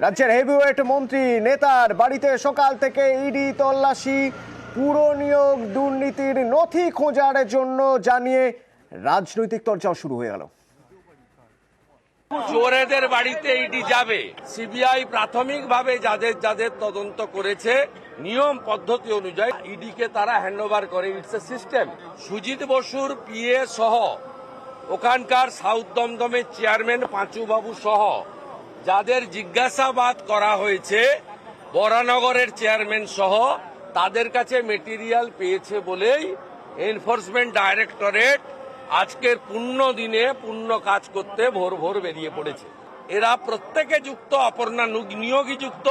রাজ্যের হেভিওয়েট মন্ত্রী নেতার বাড়িতে সকাল থেকে ইডি তল্লাশি, পুর নিয়োগ দুর্নীতির নথি খোঁজার জন্য জানিয়ে রাজনৈতিক চর্চাও শুরু হয়ে গেল। চোরেদের বাড়িতে ইডি যাবে। সিবিআই প্রাথমিকভাবে যাদের যাদের তদন্ত করেছে নিয়ম পদ্ধতি অনুযায়ী ইডিকে তারা হ্যান্ডওভার করে। It's a system. সুজিত বসুর পিএ সহ ওখানকার সাউথ দমদমের চেয়ারম্যান পাঁচুবাবু সহ যাদের জিজ্ঞাসাবাদ করা হয়েছে, বরানগরের চেয়ারম্যান সহ তাদের কাছে মেটেরিয়াল পেয়েছে বলেই এনফোর্সমেন্ট ডাইরেক্টরেট আজকের পূর্ণ দিনে পূর্ণ কাজ করতে ভোর ভোর বেরিয়ে পড়েছে। এরা প্রত্যেকে যুক্ত, অপর্ণা নিয়োগী যুক্ত,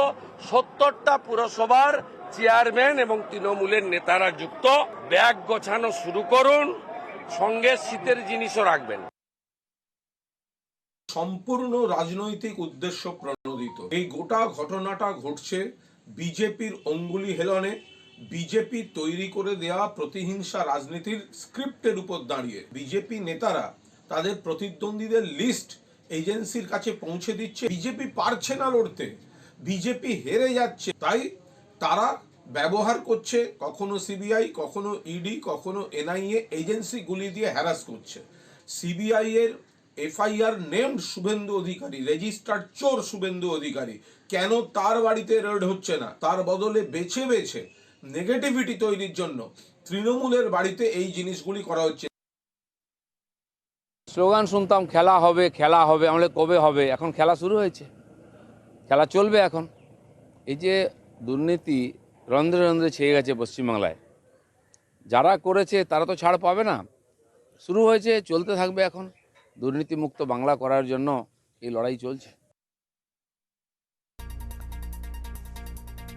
70টা পুরসভার চেয়ারম্যান এবং তৃণমূলের নেতারা যুক্ত। ব্যাগ গোছানো শুরু করুন, সঙ্গে শীতের জিনিসও রাখবেন। সম্পূর্ণ রাজনৈতিক উদ্দেশ্য প্রণোদিত এই গোটা ঘটনাটা ঘটছে বিজেপির অঙ্গুলি হেলনে, বিজেপি তৈরি করে দেয়া প্রতিহিংসা রাজনীতির স্ক্রিপ্টের উপর দাঁড়িয়ে বিজেপি নেতারা তাদের প্রতিদ্বন্দ্বীদের লিস্ট এজেন্সির কাছে পৌঁছে দিচ্ছে। বিজেপি পারছে না লড়তে, বিজেপি হেরে যাচ্ছে, তাই তারা ব্যবহার করছে কখনো সিবিআই, কখনো ইডি, কখনো এনআইএ এজেন্সিগুলি দিয়ে হ্যারাস করছে। সিবিআই এর FIR named Suvendu Adhikari, registered চোর শুভেন্দু অধিকারী, কেন তার বাড়িতে রেড হচ্ছে না? তার বদলে বেছে বেছে নেগেটিভিটি তৈরির জন্য তৃণমূলের বাড়িতে এই জিনিসগুলি করা হচ্ছে। স্লোগান শুনতাম খেলা হবে খেলা হবে, আমাদের কবে হবে? এখন খেলা শুরু হয়েছে, খেলা চলবে এখন। এই যে দুর্নীতি রন্ধ্রে রন্ধ্রে ছেয়ে গেছে পশ্চিমবাংলায়, যারা করেছে তারা তো ছাড় পাবে না। শুরু হয়েছে, চলতে থাকবে। এখন দুর্নীতিমুক্ত বাংলা করার জন্য এই লড়াই চলছে।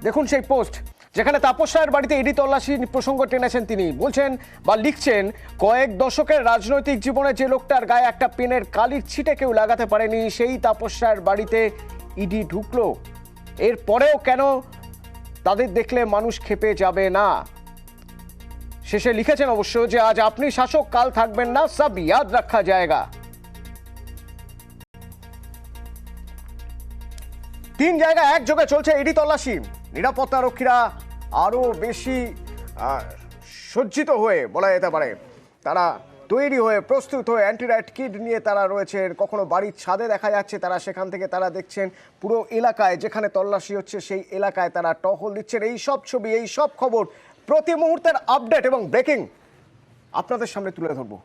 দেখুন সেই পোস্ট যেখানে তাপস রায়ের বাড়িতে ইডি তল্লাশি প্রসঙ্গ টেনেছেন তিনি। বলছেন বা লিখছেন, কয়েক দশকের রাজনৈতিক জীবনে যে লোকটার গায়ে একটা পেনের কালির ছিটে কেউ লাগাতে পারেনি, সেই তাপস রায়ের বাড়িতে ইডি ঢুকলো। এরপরেও কেন তাদের দেখলে মানুষ ক্ষেপে যাবে না? শেষে লিখেছেন অবশ্য যে আজ আপনি শাসক, কাল থাকবেন না, সব ইয়াদ রাখা জায়গা। 3 জায়গায় একযোগে চলছে ইডি তল্লাশি। নিরাপত্তা রক্ষীরা আরো বেশি সজ্জিত হয়ে বলা যেতে পারে, তারা তৈরি হয়ে প্রস্তুত হয়ে অ্যান্টিরাইট কিট নিয়ে তারা রয়েছেন। কখনো বাড়ির ছাদে দেখা যাচ্ছে তারা, সেখান থেকে তারা দেখছেন পুরো এলাকায় যেখানে তল্লাশি হচ্ছে সেই এলাকায় তারা টহল দিচ্ছেন। এই সব ছবি, এই সব খবর, প্রতি মুহূর্তের আপডেট এবং ব্রেকিং আপনাদের সামনে তুলে ধরবো।